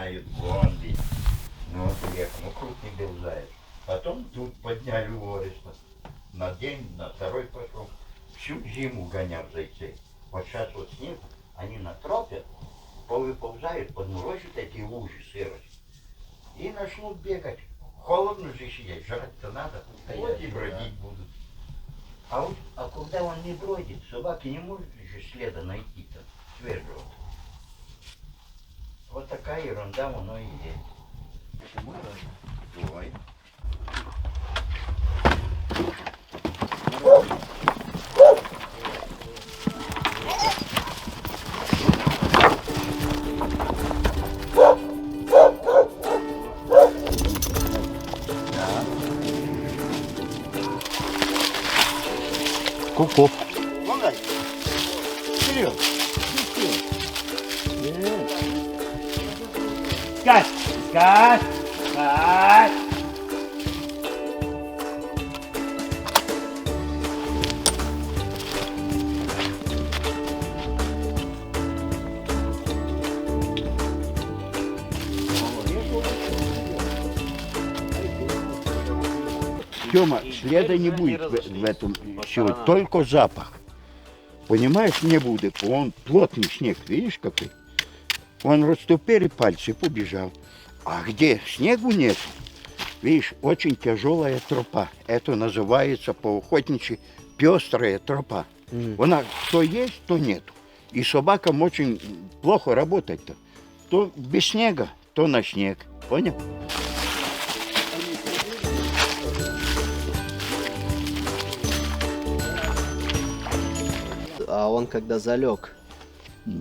поднимают, зомби. Ну вот приехал, ну крупный был заяц. Потом тут подняли воришно. На день, на второй пошел. Всю зиму гонял зайцей. Вот сейчас вот снег, они натропят, повыползают, подморозят эти лужи сырость. И начнут бегать. Холодно же сидеть, жрать-то надо. Вот и бродить будут. А когда он не бродит, собаки не могут же следа найти-то свежего. Вот такая ерунда оно и есть. Ой. Ку-ку. Помогай. Вперед. Скать! Скать! Скать! Тёма, следа не будет в этом всего, только запах. Понимаешь, не будет. Он плотный снег, видишь какой? Он расступили пальцы и побежал. А где снегу нет, видишь, очень тяжелая тропа. Это называется по-охотничьи пестрая тропа. Она то есть, то нету. И собакам очень плохо работать-то. То без снега, то на снег. Понял? А он когда залег,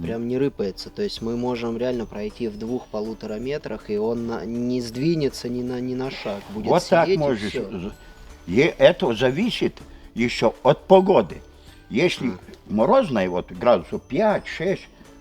прям не рыпается. То есть мы можем реально пройти в 2-1,5 метрах, и он не сдвинется ни на шаг. Будет вот так сидеть, и можешь. всё. Это зависит еще от погоды. Если морозная, вот градусов 5-6,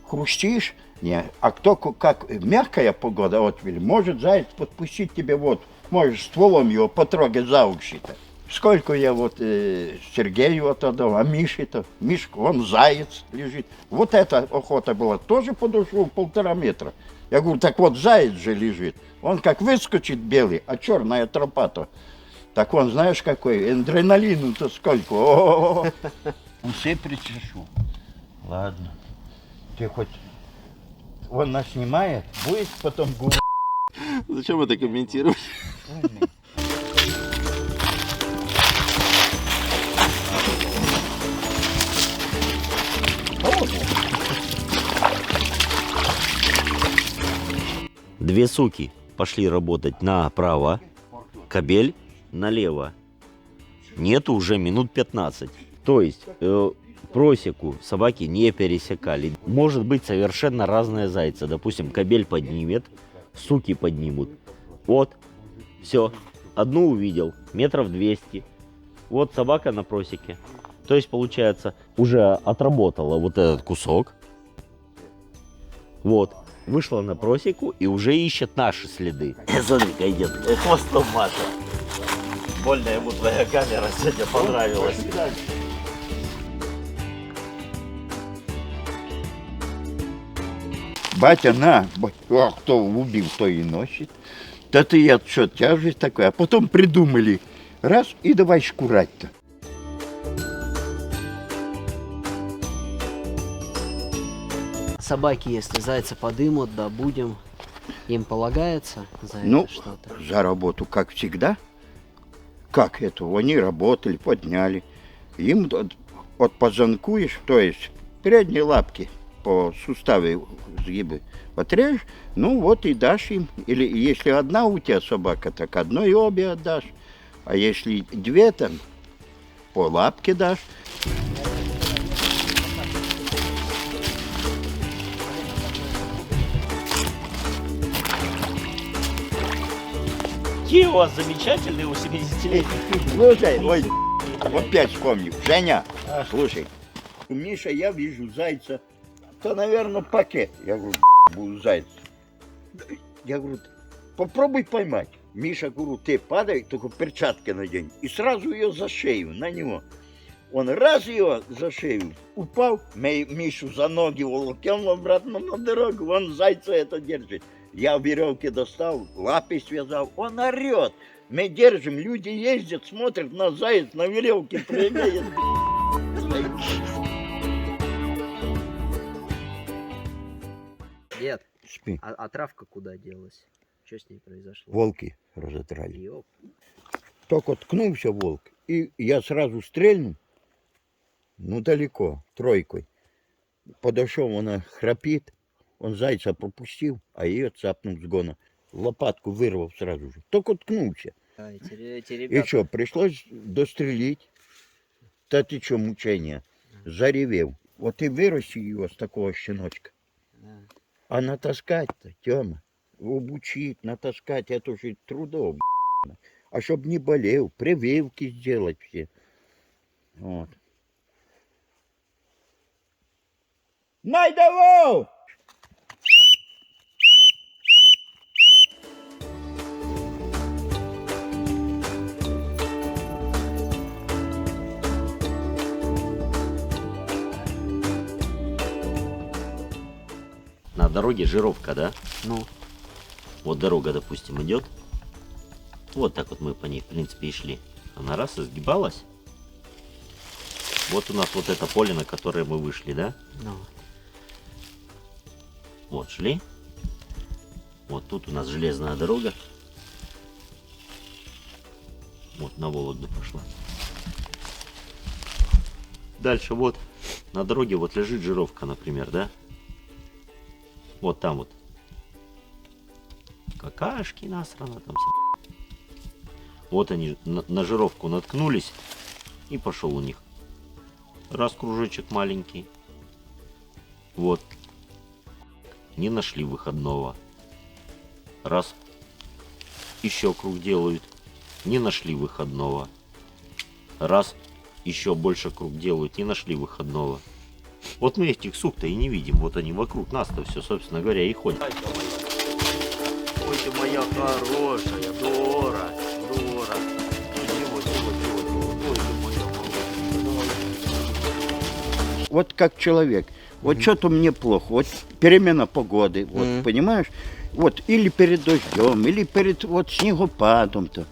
хрустишь, не. А кто как мягкая погода, вот, может заяц подпустить тебе, вот, можешь стволом его потрогать за уши-то. Сколько я вот Сергею вот отдал, а Мише-то, Мишка, он заяц лежит. Вот эта охота была, тоже подошел 1,5 метра. Я говорю, так вот заяц же лежит. Он как выскочит белый, а черная тропа-то. Так он, знаешь, какой, адреналину-то сколько. О-о-о. Усы причешу. Ладно. Ты хоть, он нас снимает, будет потом губ. Зачем это комментировать? Две суки пошли работать направо, кобель налево. Нету уже минут 15. То есть просеку собаки не пересекали. Может быть совершенно разные зайцы. Допустим, кобель поднимет, суки поднимут. Вот, все. Одну увидел, 200 метров. Вот собака на просеке. То есть, получается, уже отработала вот этот кусок. Вот. Вышла на просеку и уже ищет наши следы. Смотри-ка, идет, хвостом машет. Больно ему твоя камера сегодня понравилась. Батя, на, кто убил, то и носит. Да ты, я что, тяжесть такой. А потом придумали, раз, и давай шкурать-то. Собаки, если зайца подымут, да, будем, им полагается за Ну, это что-то? за работу, как всегда. Как это? Они работали, подняли. Им от позвонкуешь, то есть передние лапки по суставе сгибы отрежешь, ну вот и дашь им. Или если одна у тебя собака, так одной и обе отдашь. А если две, там по лапке дашь. Какие у вас замечательные у 70-летних. Слушай, ой, опять вспомнил. Женя, слушай, у Миша я вижу зайца, то, наверное, пакет. Я говорю, будет заяц. Я говорю, попробуй поймать. Миша, говорю, ты падай, только перчатки надень. И сразу ее за шею, на него. Он раз ее за шею упал, Мишу за ноги волокем обратно на дорогу, он зайца это держит. Я веревки достал, лапы связал, он орет. Мы держим, люди ездят, смотрят на заяц, на веревке прыгает. Дед, Спи. а травка куда делась? Что с ней произошло? Волки разодрали. Ёп. Только ткнулся волк, и я сразу стрельнул, ну далеко, тройкой. Подошел, она храпит, он зайца пропустил, а ее цапнул с гона. Лопатку вырвал сразу же, только ткнулся. Да, эти И ребята... что, пришлось дострелить. Да ты что, мучение. Заревел. Вот и вырасти его с такого щеночка. Да. А натаскать-то, Тёма, обучить, натаскать, это уже трудов. А чтоб не болел, прививки сделать все. Вот. Найдову! На дороге жировка, да? Ну, Вот дорога, допустим, идет. Вот так вот мы по ней, в принципе, и шли. Она раз изгибалась. Вот у нас вот это поле, на которое мы вышли, да? ну. Вот шли. Вот тут у нас железная дорога. Вот на Вологду пошла. Дальше вот на дороге вот лежит жировка, например, да? Вот там вот. Какашки насрано там. Вот они на жировку наткнулись. И пошел у них. Раз кружочек маленький. Вот. Не нашли выходного. Раз. Еще круг делают. Не нашли выходного. Раз. Еще больше круг делают. Не нашли выходного. Вот мы этих сук-то и не видим. Вот они вокруг нас-то все, собственно говоря, и ходят. Ой, ты моя хорошая, Дора, Дора. Чего. Ой, ты моя малышка. Вот как человек. Вот что-то мне плохо. Вот перемена погоды. Вот, понимаешь? Вот или перед дождем, или перед вот снегопадом-то.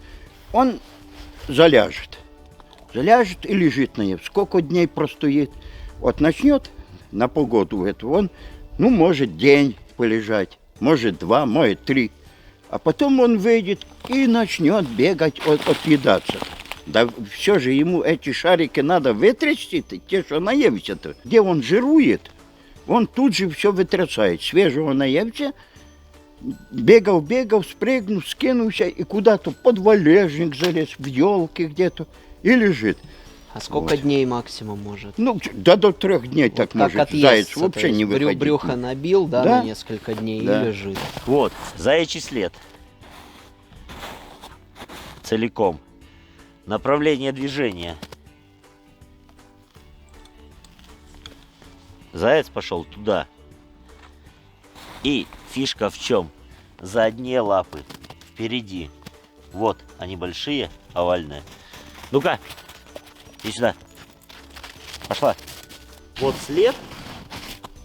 Он заляжет. Заляжет и лежит на ней. Сколько дней простоит. Вот начнет на погоду эту, он, ну, может день полежать, может 2, может 3. А потом он выйдет и начнет бегать, отъедаться. Да все же ему эти шарики надо вытрясти, те, что наевся-то. Где он жирует, он тут же все вытрясает. Свежего наевся, бегал, спрыгнул, скинулся и куда-то под валежник залез, в елки где-то и лежит. А сколько Вот. дней максимум может? Ну, да до 3 дней Вот так как может. отъесться, Заяц то вообще есть не выходит. брюхо набил, да, Да. на несколько дней Да. и лежит. Вот, заячий след. Целиком. Направление движения. Заяц пошел туда. И фишка в чем? Задние лапы впереди. Вот, они большие, овальные. Ну-ка, иди сюда. Пошла. Вот след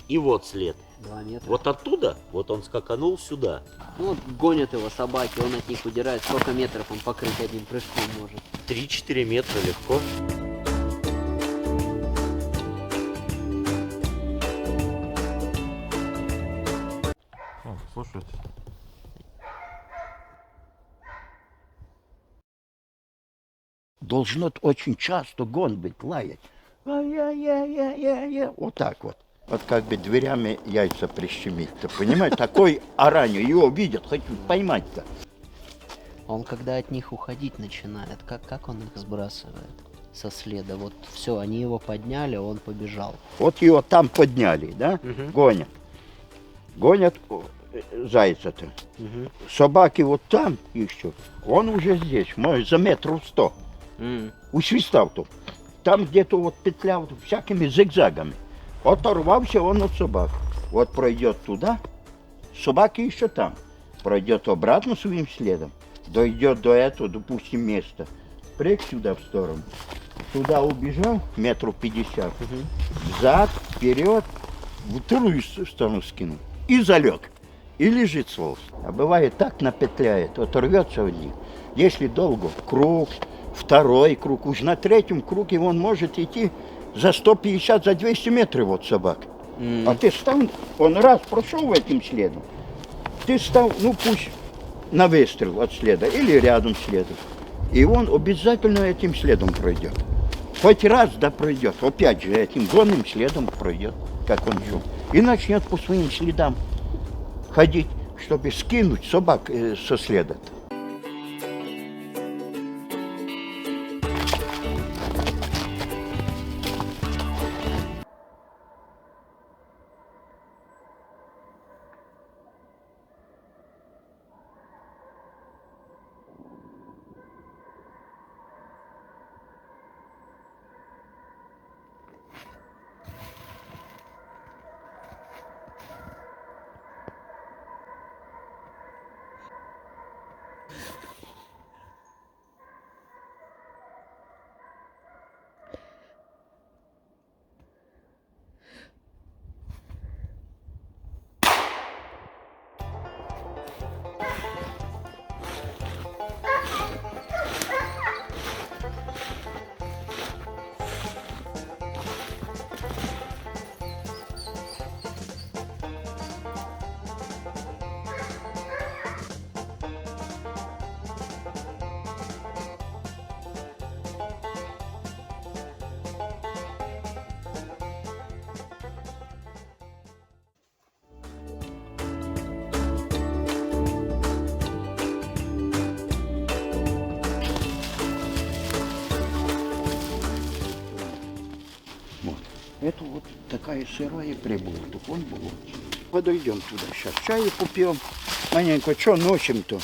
и вот след. 2 метра. Вот оттуда, вот он скаканул сюда. Ну, вот гонят его собаки, он от них удирает. Сколько метров он покрыть одним прыжком может? 3-4 метра легко. Слушайте. Должно очень часто гон быть, лаять. Ай-яй-яй-яй-яй-яй. Вот так вот. Вот как бы дверями яйца прищемить-то, понимаешь? Такой оранью, его видят, хоть поймать-то. Он когда от них уходить начинает, как он их сбрасывает со следа? Вот все, они его подняли, он побежал. Вот его там подняли, да? Гонят. Гонят зайца-то. Собаки вот там еще. Он уже здесь, может, за 100 метров. Усвистал-то. Там где-то вот петля вот всякими зигзагами. Оторвался он от собак. Вот пройдет туда, собаки еще там. Пройдет обратно своим следом. Дойдет до этого, допустим, места. Прыг сюда в сторону. Туда убежал, 50 метров. Взад, вперед, в другую сторону скинул. И залег. и лежит сволочь. А бывает так напетляет, вот рвется в них. Если долго, круг, второй круг, уж на третьем круге он может идти за 150, за 200 метров от собак. А ты стал, он раз прошел этим следом, ты стал, ну пусть на выстрел от следа или рядом следом, и он обязательно этим следом пройдет. Хоть раз да пройдет, опять же этим гонным следом пройдет, как он шел, и начнет по своим следам ходить, чтобы скинуть собак со следа. Это вот такая сырая прибыла, тут он был. Подойдем туда сейчас, чаю купим. Маленько, что носим-то?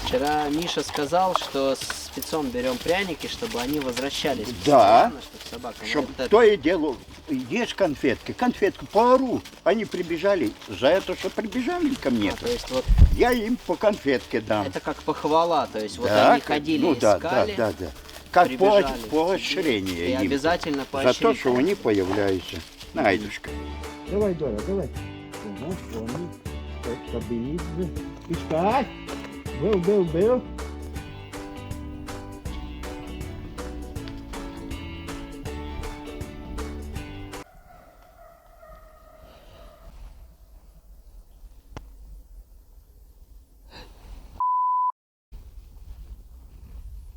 Вчера Миша сказал, что с спецом берем пряники, чтобы они возвращались. Да. постоянно, чтобы собака... Чтоб вот это- то и дело, есть конфетку поору. Они прибежали, за это, что прибежали ко мне, то есть вот я им по конфетке дам. это как похвала, то есть вот Да, они ходили, ну да, искали, да. Как прибежали поощрение и им. обязательно За поощрить. то, что они появляются. Найдушка. Давай, Дора, давай. Кабинет. Искать. Был.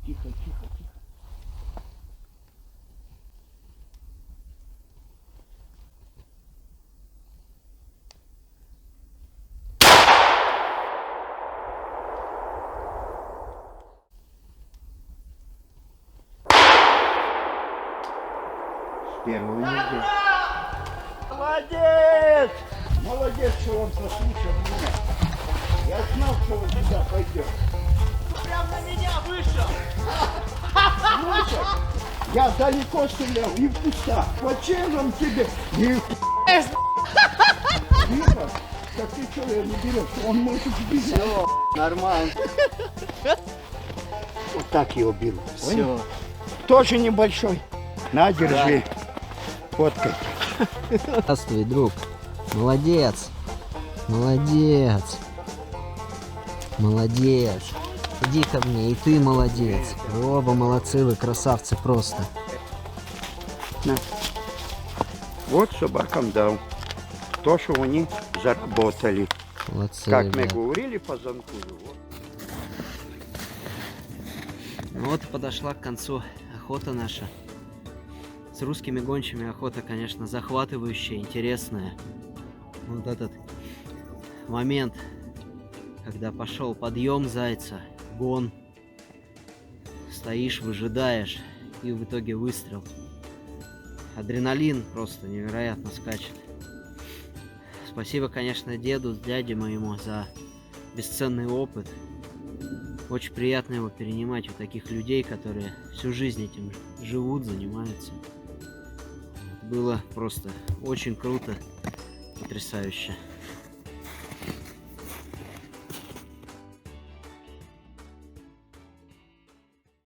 Тихо. Первую неделю. Молодец! Молодец, что он послушал меня. Я знал, что он сюда пойдет. Прям на меня вышел! Слушай, я далеко стрелял и в кустах. Зачем он тебе? Тихо. Так ты что его не берешь? Он может сбежать. Нормально. Вот так его беру. Все. Тоже небольшой. На, держи. Фоткай. Здравствуй, друг. Молодец. Молодец. Иди ко мне, и ты молодец. Вы оба молодцы, вы красавцы просто. Вот собакам дал. То, что они заработали. Молодцы, Как мы ребят. говорили по звонку. Ну вот и подошла к концу охота наша. С русскими гончими охота, конечно, захватывающая, интересная. Вот этот момент, когда пошел подъем зайца, гон, стоишь, выжидаешь, и в итоге выстрел. Адреналин просто невероятно скачет. Спасибо, конечно, дяде моему за бесценный опыт. Очень приятно его перенимать у таких людей, которые всю жизнь этим живут, занимаются. Было просто очень круто, потрясающе.